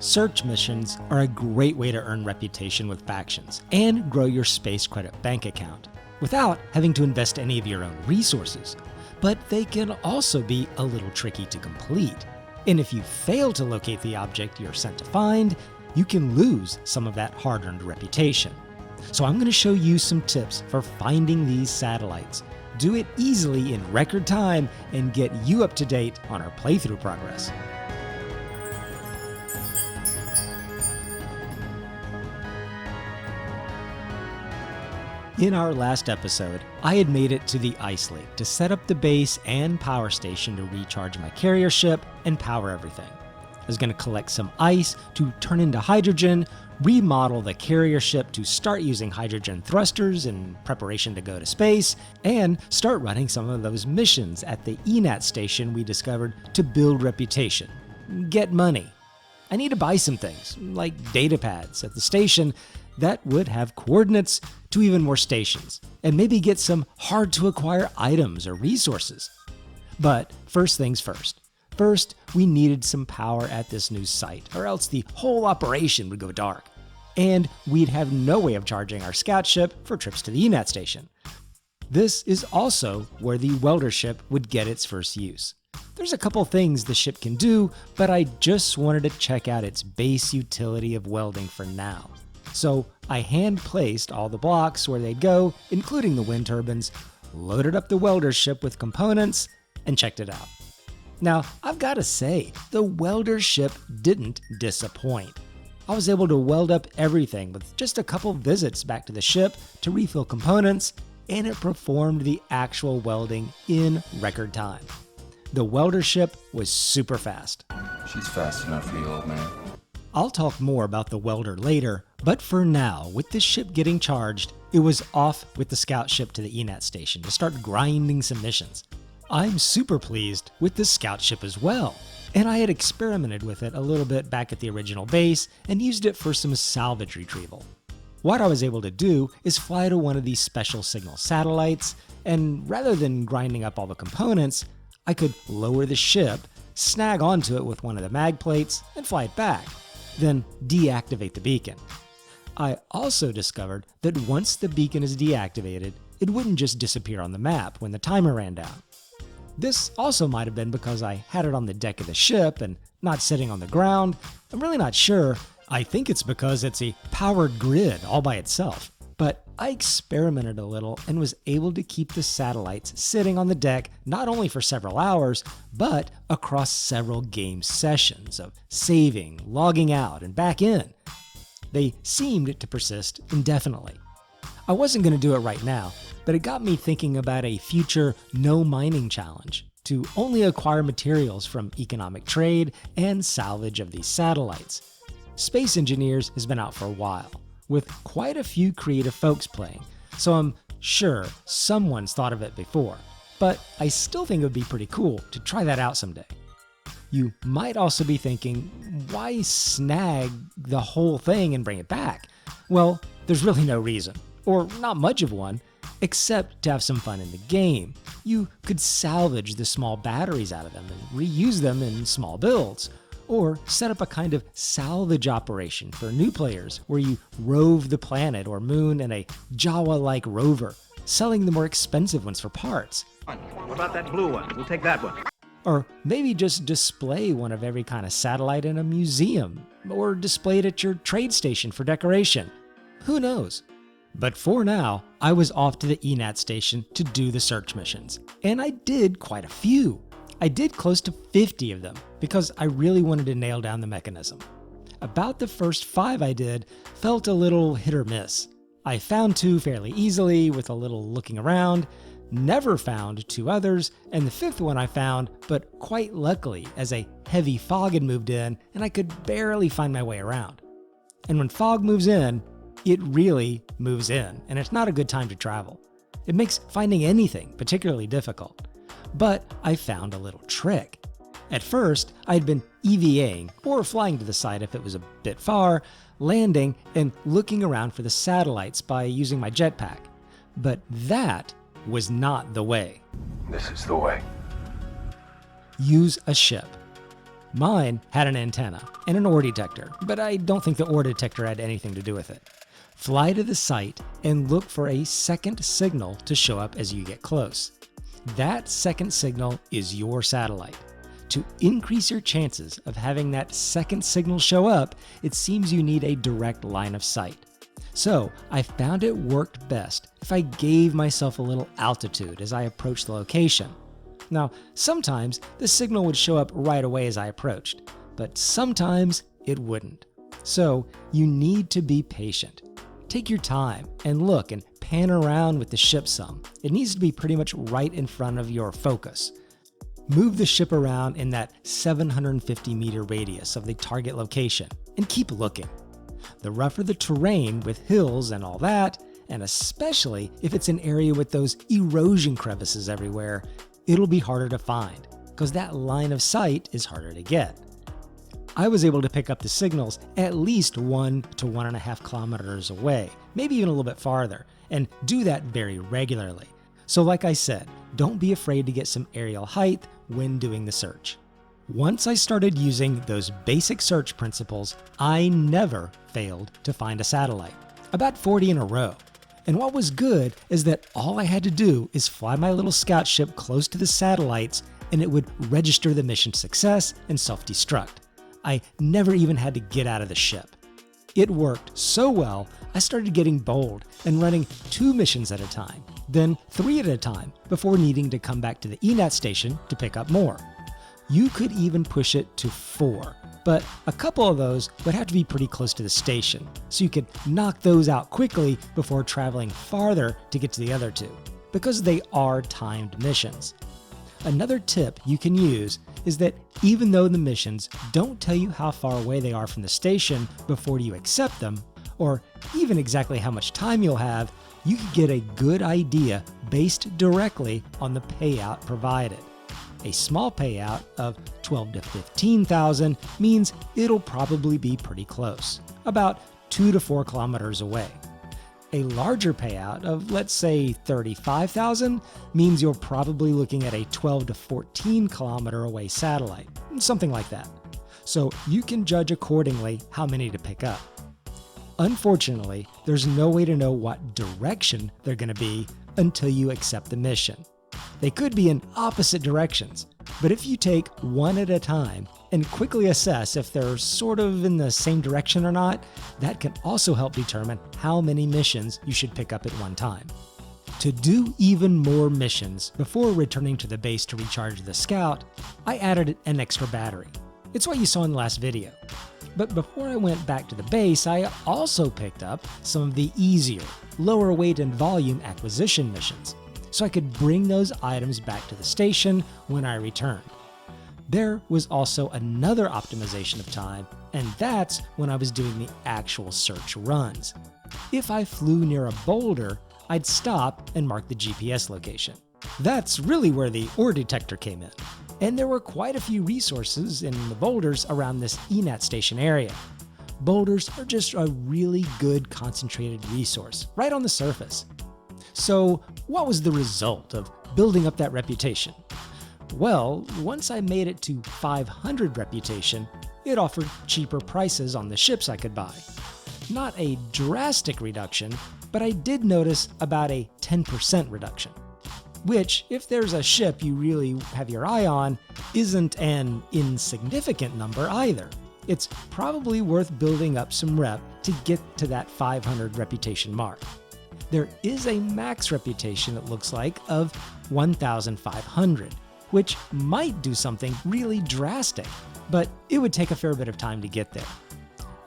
Search missions are a great way to earn reputation with factions and grow your space credit bank account without having to invest any of your own resources. But they can also be a little tricky to complete. And if you fail to locate the object you're sent to find, you can lose some of that hard-earned reputation. So I'm going to show you some tips for finding these satellites. Do it easily in record time and get you up to date on our playthrough progress. In our last episode, I had made it to the ice lake to set up the base and power station to recharge my carrier ship and power everything. I was going to collect some ice to turn into hydrogen, remodel the carrier ship to start using hydrogen thrusters in preparation to go to space, and start running some of those missions at the ENAT station we discovered to build reputation. Get money. I need to buy some things, like data pads at the station that would have coordinates to even more stations, and maybe get some hard-to-acquire items or resources. But first things first. First, we needed some power at this new site, or else the whole operation would go dark. And we'd have no way of charging our scout ship for trips to the ENAT station. This is also where the welder ship would get its first use. There's a couple things the ship can do, but I just wanted to check out its base utility of welding for now. So I hand-placed all the blocks where they'd go, including the wind turbines, loaded up the welder ship with components, and checked it out. Now, I've got to say, the welder ship didn't disappoint. I was able to weld up everything with just a couple visits back to the ship to refill components, and it performed the actual welding in record time. The welder ship was super fast. She's fast enough for you, old man. I'll talk more about the welder later, but for now, with the ship getting charged, it was off with the scout ship to the ENAT station to start grinding some missions. I'm super pleased with the scout ship as well, and I had experimented with it a little bit back at the original base and used it for some salvage retrieval. What I was able to do is fly to one of these special signal satellites, and rather than grinding up all the components, I could lower the ship, snag onto it with one of the mag plates, and fly it back, then deactivate the beacon. I also discovered that once the beacon is deactivated, it wouldn't just disappear on the map when the timer ran down. This also might have been because I had it on the deck of the ship and not sitting on the ground. I'm really not sure. I think it's because it's a powered grid all by itself. But I experimented a little and was able to keep the satellites sitting on the deck not only for several hours, but across several game sessions of saving, logging out, and back in. They seemed to persist indefinitely. I wasn't going to do it right now, but it got me thinking about a future no mining challenge to only acquire materials from economic trade and salvage of these satellites. Space Engineers has been out for a while, with quite a few creative folks playing, so I'm sure someone's thought of it before, but I still think it would be pretty cool to try that out someday. You might also be thinking, why snag the whole thing and bring it back? Well, there's really no reason, or not much of one, except to have some fun in the game. You could salvage the small batteries out of them and reuse them in small builds, or set up a kind of salvage operation for new players where you rove the planet or moon in a Jawa-like rover, selling the more expensive ones for parts. What about that blue one? We'll take that one. Or maybe just display one of every kind of satellite in a museum, or display it at your trade station for decoration. Who knows? But for now, I was off to the ENAT station to do the search missions, and I did quite a few. I did close to 50 of them because I really wanted to nail down the mechanism. About the first 5 I did felt a little hit or miss. I found 2 fairly easily with a little looking around, never found 2 others, and the 5th one I found, but quite luckily as a heavy fog had moved in and I could barely find my way around. And when fog moves in, it really moves in, and it's not a good time to travel. It makes finding anything particularly difficult. But I found a little trick. At first, I had been EVAing, or flying to the site if it was a bit far, landing and looking around for the satellites by using my jetpack. But that was not the way. This is the way. Use a ship. Mine had an antenna and an ore detector, but I don't think the ore detector had anything to do with it. Fly to the site and look for a second signal to show up as you get close. That second signal is your satellite. To increase your chances of having that second signal show up, it seems you need a direct line of sight. So I found it worked best if I gave myself a little altitude as I approached the location. Now, sometimes the signal would show up right away as I approached, but sometimes it wouldn't. So you need to be patient. Take your time and look and pan around with the ship some. It needs to be pretty much right in front of your focus. Move the ship around in that 750 meter radius of the target location and keep looking. The rougher the terrain with hills and all that, and especially if it's an area with those erosion crevices everywhere, it'll be harder to find because that line of sight is harder to get. I was able to pick up the signals at least 1 to 1.5 kilometers away, maybe even a little bit farther, and do that very regularly. So like I said, don't be afraid to get some aerial height when doing the search. Once I started using those basic search principles, I never failed to find a satellite, about 40 in a row. And what was good is that all I had to do is fly my little scout ship close to the satellites and it would register the mission success and self-destruct. I never even had to get out of the ship. It worked so well, I started getting bold and running 2 missions at a time, then 3 at a time before needing to come back to the ENAT station to pick up more. You could even push it to 4, but a couple of those would have to be pretty close to the station, so you could knock those out quickly before traveling farther to get to the other 2, because they are timed missions. Another tip you can use is that even though the missions don't tell you how far away they are from the station before you accept them, or even exactly how much time you'll have, you can get a good idea based directly on the payout provided. A small payout of $12,000 to $15,000 means it'll probably be pretty close, about 2 to 4 kilometers away. A larger payout of, let's say, $35,000 means you're probably looking at a 12 to 14 kilometer away satellite, something like that. So you can judge accordingly how many to pick up. Unfortunately, there's no way to know what direction they're going to be until you accept the mission. They could be in opposite directions, but if you take one at a time and quickly assess if they're sort of in the same direction or not, that can also help determine how many missions you should pick up at one time. To do even more missions before returning to the base to recharge the Scout, I added an extra battery. It's what you saw in the last video. But before I went back to the base, I also picked up some of the easier, lower weight and volume acquisition missions, so I could bring those items back to the station when I returned. There was also another optimization of time, and that's when I was doing the actual search runs. If I flew near a boulder, I'd stop and mark the GPS location. That's really where the ore detector came in. And there were quite a few resources in the boulders around this ENAT station area. Boulders are just a really good concentrated resource, right on the surface. So what was the result of building up that reputation? Well, once I made it to 500 reputation, it offered cheaper prices on the ships I could buy. Not a drastic reduction, but I did notice about a 10% reduction. Which, if there's a ship you really have your eye on, isn't an insignificant number either. It's probably worth building up some rep to get to that 500 reputation mark. There is a max reputation, it looks like, of 1,500, which might do something really drastic, but it would take a fair bit of time to get there.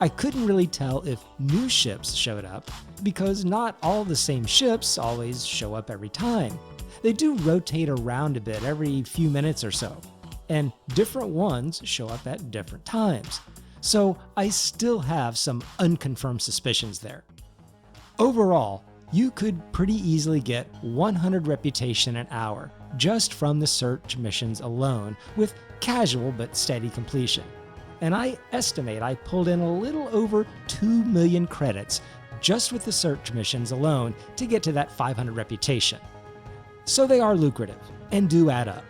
I couldn't really tell if new ships showed up, because not all the same ships always show up every time. They do rotate around a bit every few minutes or so, and different ones show up at different times. So I still have some unconfirmed suspicions there. Overall, you could pretty easily get 100 reputation an hour just from the search missions alone with casual but steady completion. And I estimate I pulled in a little over 2 million credits just with the search missions alone to get to that 500 reputation. So they are lucrative and do add up.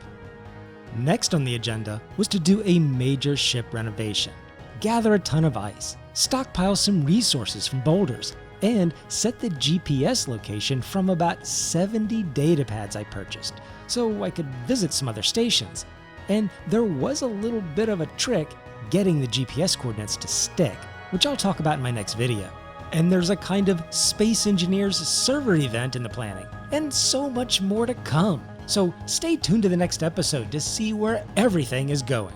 Next on the agenda was to do a major ship renovation, gather a ton of ice, stockpile some resources from boulders, and set the GPS location from about 70 data pads I purchased, so I could visit some other stations. And there was a little bit of a trick getting the GPS coordinates to stick, which I'll talk about in my next video. And there's a kind of Space Engineers server event in the planning, and so much more to come. So stay tuned to the next episode to see where everything is going.